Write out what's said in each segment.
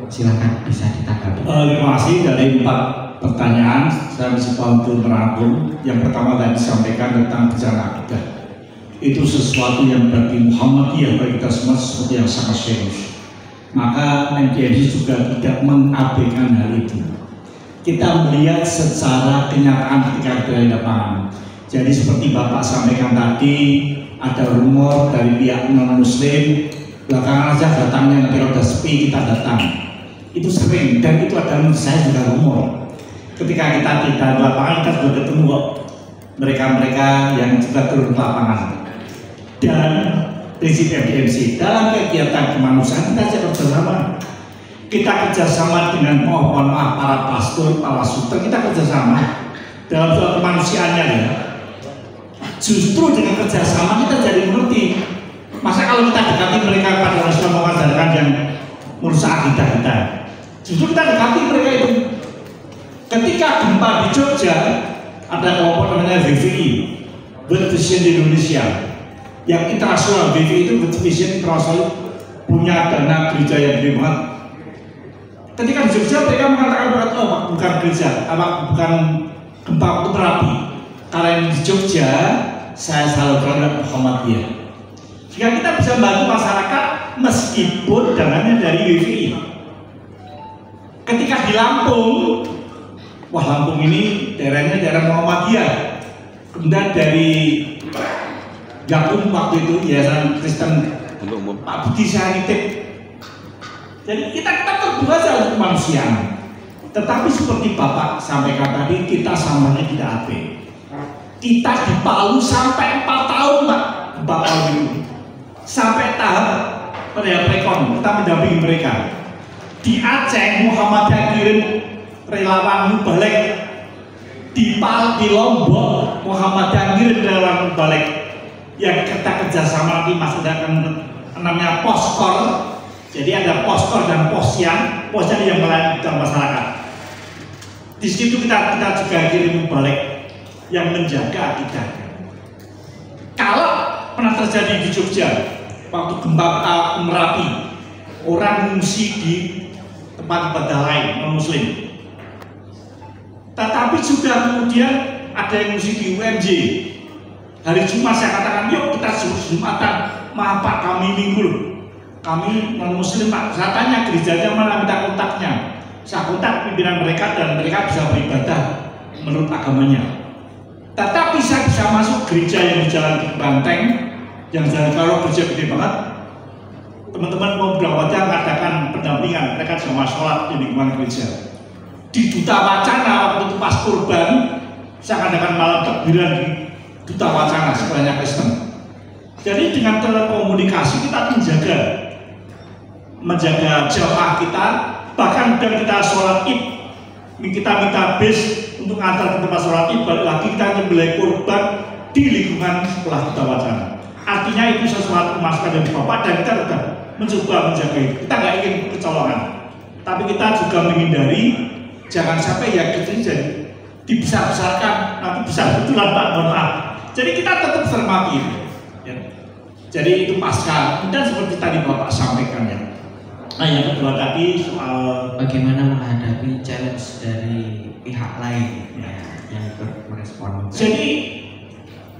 Silakan bisa ditanggapi. Terima kasih. Dari 4 pertanyaan saya mencoba untuk merangkum. Yang pertama tadi disampaikan tentang bencana akidah. Itu sesuatu yang bagi Muhammadiyah, bagi kita semua sesuatu yang sangat serius. Maka MTMC juga tidak mengabaikan hal itu. Kita melihat secara kenyataan ketika kita di lapangan. Jadi seperti Bapak sampaikan tadi, ada rumor dari pihak non-muslim, belakangan aja datangnya nanti kalau udah sepi kita datang. Itu sering, dan itu adalah menurut saya juga rumor. Ketika kita tidak di lapangan, kita sudah ketemu kok mereka-mereka yang juga turun ke lapangan. Dan prinsip FDMC dalam kegiatan kemanusiaan kita harus bersama. Kita kerjasama dengan mohon maaf para pastor, para suster, kita kerjasama dalam soal kemanusiaannya ya. Justru dengan kerjasama kita jadi mengerti. Masa kalau kita dekati mereka pada Rasulullah mengajarkan yang merusak akidah kita, justru kita dekati mereka itu. Ketika gempa di Jogja, ada kelompok namanya VVI, World Vision di Indonesia, yang internasional. VVI itu World Vision internasional, punya dana gereja yang gede banget. Ketika di Jogja mereka mengatakan oh bukan gereja, bukan gempa itu terapi. Karena yang di Jogja saya selalu terhadap Muhammadiyah. Jika kita bisa membantu masyarakat meskipun dananya dari WVI. Ketika di Lampung, wah Lampung ini daerahnya daerah Muhammadiyah. Kemudian dari Jagung waktu itu Yayasan Kristen Pak Budi Sanitip. Jadi kita terbuka saja untuk kemanusiaan. Tetapi seperti Bapak sampaikan tadi, kita samanya tidak adil. Kita di Palu sampai 4 tahun Pak, Bapak itu. Sampai tahap rekon kita mendampingi mereka. Di Aceh Muhammadiyah kirim relawan Mubalek. Di Lombok Muhammadiyah kirim relawan Mubalek. Yang kita kerjasama di masyarakat namanya poskor. Jadi ada poskor dan posyan yang melayani masyarakat. Di situ kita juga kirim Mubalek yang menjaga akidah. Kalau pernah terjadi di Jogja waktu gempa Merapi, orang mengungsi di tempat ibadah lain non-muslim. Tetapi juga kemudian ada yang mengungsi di UMJ. Hari Jumat saya katakan, yuk kita Jumatan. Maaf Pak, kami minggu loh. Kami non-muslim Pak. Saya tanya gerejanya mana, minta kontaknya. Saya kontak pimpinan mereka dan mereka bisa beribadah menurut agamanya. Tetapi saya bisa masuk gereja yang di Jalan Banteng, yang Jalan Karo gereja gede banget. Teman-teman mau berawatnya mengadakan pendampingan, mereka sama sholat di lingkungan gereja. Di Duta Wacana waktu itu pas kurban, saya adakan malam takbiran di Duta Wacana sekolahnya Kristen. Jadi dengan telekomunikasi kita menjaga jamaah kita, bahkan dan kita sholat id, kita minta bis untuk antar ke tempat sholat id, balik lagi kita nyembelih kurban di lingkungan sekolah Duta Wacana. Artinya itu sesuatu masukan dari Bapak dan kita sudah mencoba menjaga itu. Kita nggak ingin kecolongan, tapi kita juga menghindari jangan sampai ya gitu jadi dibesar-besarkan, nanti besar betulan Pak, mohon maaf. Jadi kita tetap cermati itu. Ya. Jadi itu pasca. Kemudian seperti tadi Bapak sampaikan ya. Nah yang kedua tadi soal bagaimana menghadapi challenge dari pihak lain ya, yang merespon. Jadi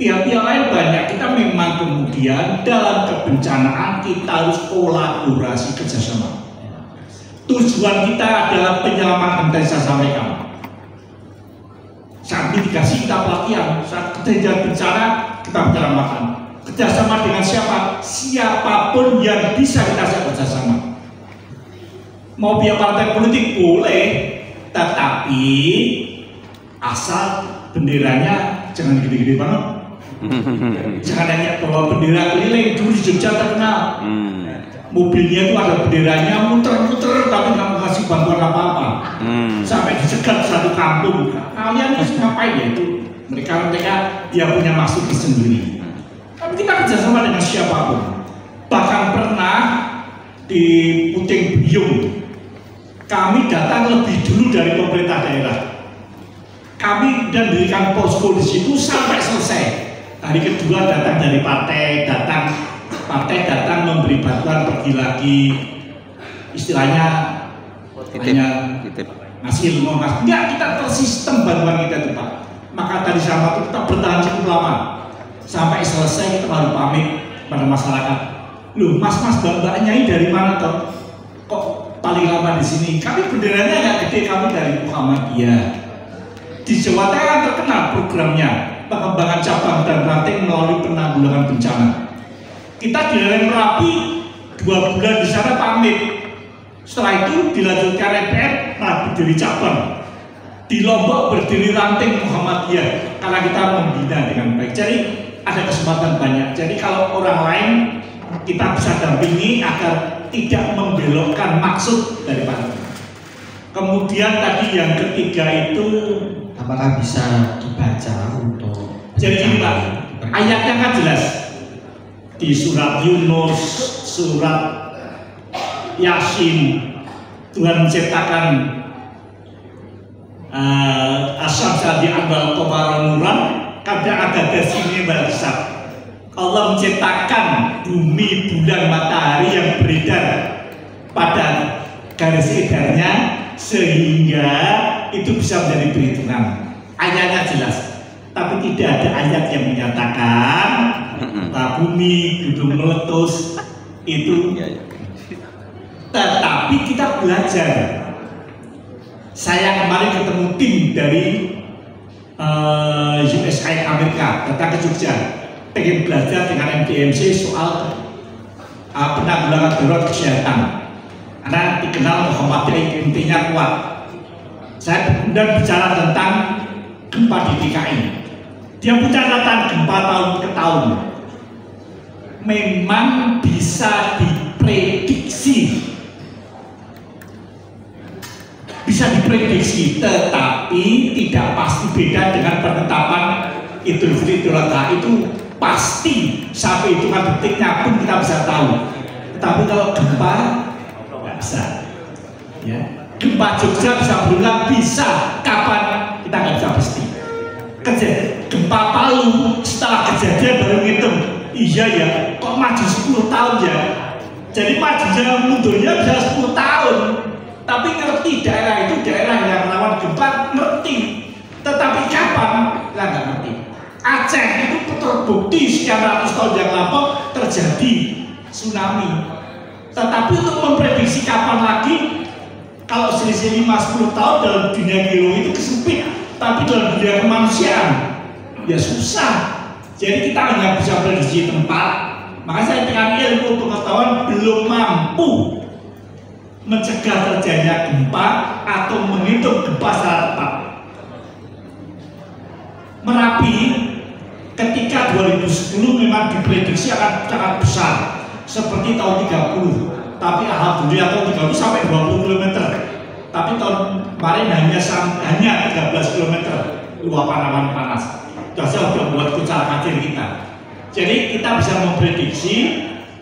pihak-pihak lain banyak. Kita memang kemudian dalam kebencanaan kita harus kolaborasi kerjasama. Tujuan kita adalah penyelamatan tadi saya sampaikan. Saat mitigasi kita pelatihan, saat kejadian bencana kita menyelamatkan. Kerjasama dengan siapa? Siapapun yang bisa kita ajak kerjasama. Mau biar partai politik boleh, tetapi asal benderanya jangan gede-gede banget. Jangan hanya bawa bendera keliling. Dulu di Jogja terkenal. Mobilnya itu ada benderanya muter-muter tapi nggak mau kasih bantuan apa-apa. Sampai dicegat satu kampung. Kalian itu ngapain ya itu? Mereka dia punya maksud tersendiri. Tapi kita kerjasama dengan siapapun. Bahkan pernah di Puting Beliung kami datang lebih dulu dari pemerintah daerah. Kami dan dirikan posko di situ sampai selesai. Hari kedua datang dari partai datang memberi bantuan, pergi lagi, istilahnya hanya ngasih ilmu enggak, kita tersistem bantuan kita itu Pak. Maka tadi sama itu kita bertahan cukup lama sampai selesai. Kita baru pamit pada masyarakat, loh mas-mas mbak Nyai dari mana toh? Kok paling lama di sini? Kami benderanya nggak gede, kami dari Muhammadiyah. Di Jawa Tengah terkenal programnya pengembangan cabang dan ranting melalui penanggulangan bencana. Kita di daerah Merapi 2 bulan di sana pamit. Setelah itu dilanjutkan RPR Merapi dari cabang. Di Lombok berdiri ranting Muhammadiyah karena kita membina dengan baik. Jadi ada kesempatan banyak. Jadi kalau orang lain kita bisa dampingi agar tidak membelokkan maksud dari Pak. Kemudian tadi yang ketiga itu apakah bisa dibaca untuk jadi ini Pak, ayatnya kan jelas di surat Yunus, surat Yasin, Tuhan menciptakan asam sadi ambal komaronuran kadang ada dari sini bersab. Allah menciptakan bumi, bulan, matahari yang beredar pada garis edarnya sehingga itu bisa menjadi perhitungan. Ayatnya jelas, tapi tidak ada ayat yang menyatakan bumi, gunung meletus itu. Tetapi kita belajar. Saya kemarin ketemu tim dari USAID Amerika datang ke Jogja, pengen belajar dengan MDMC soal penanggulangan darurat kesehatan. Karena dikenal Muhammadiyah intinya kuat. Saya kemudian bicara tentang gempa di DKI. Dia punya catatan gempa tahun ke tahun. Memang bisa diprediksi. Bisa diprediksi, tetapi tidak pasti. Beda dengan penetapan Idul Fitri Idul Adha, itu pasti sampai hitungan detiknya pun kita bisa tahu. Tetapi kalau gempa nggak bisa. Ya. Gempa Jogja bisa berulang, bisa kapan kita nggak bisa pasti. Gempa Palu setelah kejadian baru ngitung, iya ya, kok maju 10 tahun ya. Jadi majunya mundurnya bisa 10 tahun. Tapi ngerti daerah itu daerah yang rawan gempa, ngerti. Tetapi kapan? Lah nggak ngerti. Aceh itu terbukti sekian ratus tahun yang lampau terjadi tsunami. Tetapi untuk memprediksi kapan lagi, kalau selisih 5-10 tahun dalam dunia geologi itu kesempit. Tapi dalam dunia kemanusiaan, ya susah. Jadi kita hanya bisa prediksi tempat. Maka saya dengan ilmu pengetahuan belum mampu mencegah terjadinya gempa atau menghitung gempa secara tepat. Merapi ketika 2010 memang diprediksi akan sangat besar seperti tahun 30, tapi alhamdulillah tahun 30 sampai 20 km. Tapi tahun kemarin hanya 13 km luapan awan panas. Itu sudah membuat kecelakaan kecil kita. Jadi kita bisa memprediksi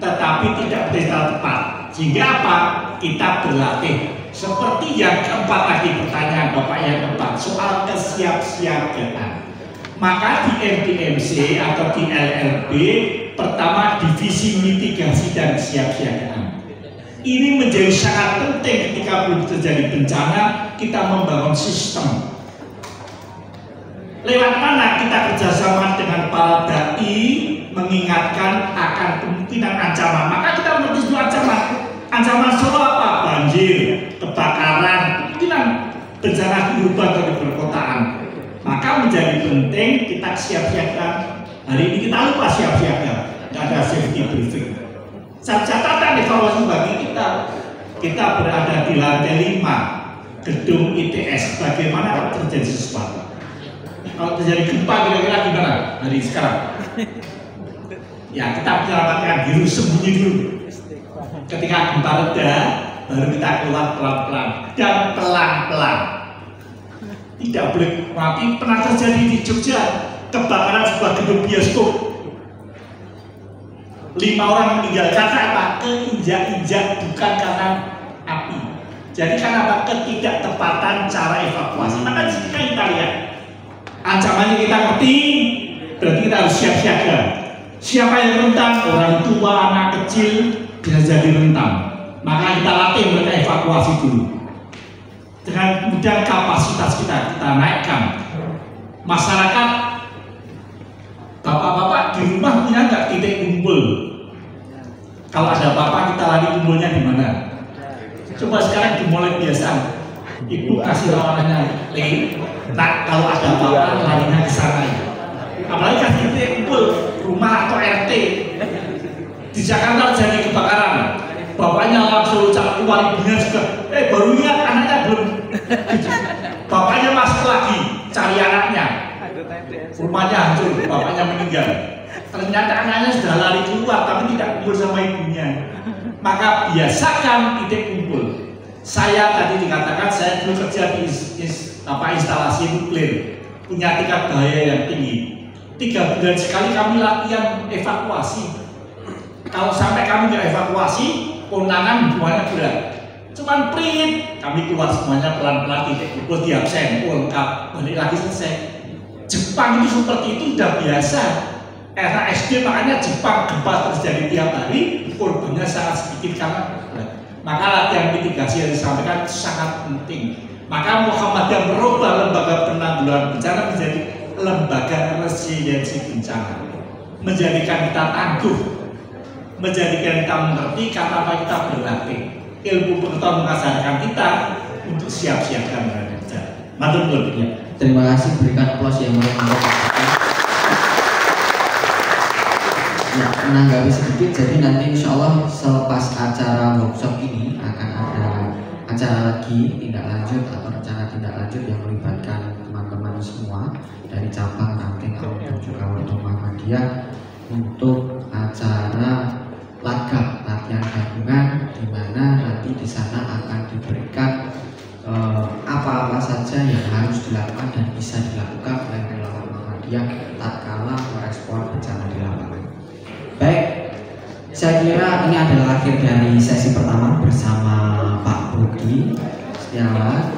tetapi tidak secara tepat. Sehingga apa? Kita berlatih. Seperti yang keempat tadi pertanyaan Bapak yang keempat soal kesiapsiagaan. Maka di MDMC atau di LRB pertama divisi mitigasi dan kesiapsiagaan. Ini menjadi sangat penting ketika belum terjadi bencana kita membangun sistem. Lewat mana kita kerjasama dengan para dai mengingatkan akan kemungkinan ancaman. Maka kita mengerti dua ancaman. Ancaman Solo apa? Banjir, kebakaran, kemungkinan bencana kehidupan atau di perkotaan. Maka menjadi penting kita siap-siapkan. Hari ini kita lupa siap-siapkan. Tidak ada safety briefing. Catatan evaluasi bagi kita. Kita berada di lantai 5 gedung ITS. Bagaimana kalau terjadi sesuatu? Kalau terjadi gempa kira-kira gimana hari sekarang? Ya kita menyelamatkan diri, sembunyi dulu. Ketika gempa reda, baru kita keluar pelan-pelan dan pelan-pelan. Tidak boleh mati. Pernah terjadi di Jogja kebakaran sebuah gedung bioskop. 5 orang meninggal karena apa? Keinjak-injak, bukan karena api. Jadi karena apa? Ketidaktepatan cara evakuasi. Maka jika kita lihat ancamannya kita ngerti, berarti kita harus siap-siaga. Siapa yang rentan? Orang tua, anak kecil bisa jadi rentan. Maka kita latih mereka evakuasi dulu. dengan kemudian kapasitas kita naikkan. Masyarakat, bapak-bapak di rumah punya nggak titik kumpul? Kalau ada apa-apa kita lari kumpulnya di mana? Coba sekarang dimulai biasa. Ibu kasih tawarannya, nah kalau ada apa-apa larinya ke sana. Apalagi kasih titik kumpul rumah atau RT. Di Jakarta terjadi kebakaran, bapaknya langsung ucap keluar, ibunya juga, baru ingat anaknya belum. Bapaknya masuk lagi cari anaknya, rumahnya hancur, bapaknya meninggal. Ternyata anaknya sudah lari keluar tapi tidak kumpul sama ibunya. Maka biasakan titik kumpul. Saya tadi dikatakan saya dulu kerja di instalasi nuklir, punya tingkat bahaya yang tinggi. 3 bulan sekali kami latihan evakuasi. Kalau sampai kami nggak evakuasi, kondangan semuanya berat. Cuman print, kami keluar semuanya pelan-pelan, titik kumpul, di absen, lengkap, balik lagi selesai. Jepang itu seperti itu udah biasa. Era SD makanya Jepang gempa terjadi tiap hari, korbannya sangat sedikit karena maka latihan mitigasi yang disampaikan sangat penting. Maka Muhammadiyah merubah lembaga penanggulangan bencana menjadi lembaga resiliensi bencana, menjadikan kita tangguh, menjadikan kita mengerti kata apa kita berlatih. Ilmu pengetahuan mengajarkan kita untuk siap-siap dan bekerja. Matur nuwun. Ya, terima kasih, berikan aplaus yang meriah. Ya, menanggapi sedikit, jadi nanti insya Allah selepas acara workshop ini akan ada acara lagi tindak lanjut atau rencana tindak lanjut yang melibatkan teman-teman semua dari cabang ranting dan juga World Muhammadiyah untuk acara lagap latihan gabungan, di mana nanti di sana akan diberikan apa-apa saja yang harus dilakukan dan bisa dilakukan oleh relawan Muhammadiyah tatkala merespon bencana di lapangan. Baik, saya kira ini adalah akhir dari sesi pertama bersama Pak Budi Setiawan.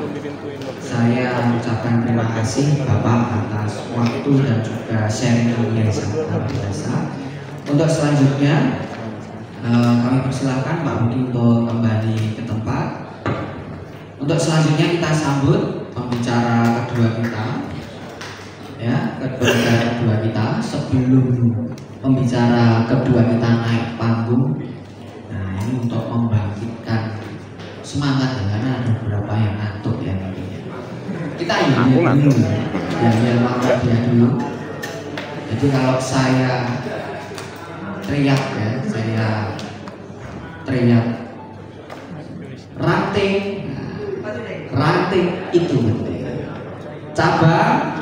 Saya ucapkan terima kasih Bapak atas waktu dan juga sharing yang sangat luar biasa. Untuk selanjutnya kami persilahkan Pak Budi untuk kembali ke tempat. Untuk selanjutnya kita sambut pembicara kedua kita, ya, pembicara kedua kita. Sebelum pembicara kedua kita naik panggung, nah ini untuk membangkitkan semangat ya, karena ada beberapa yang ngantuk ya nantinya. Kita ingin dulu, ya Muhammadiyah dulu. Jadi kalau saya teriak ya, saya teriak ranting itu penting. Cabang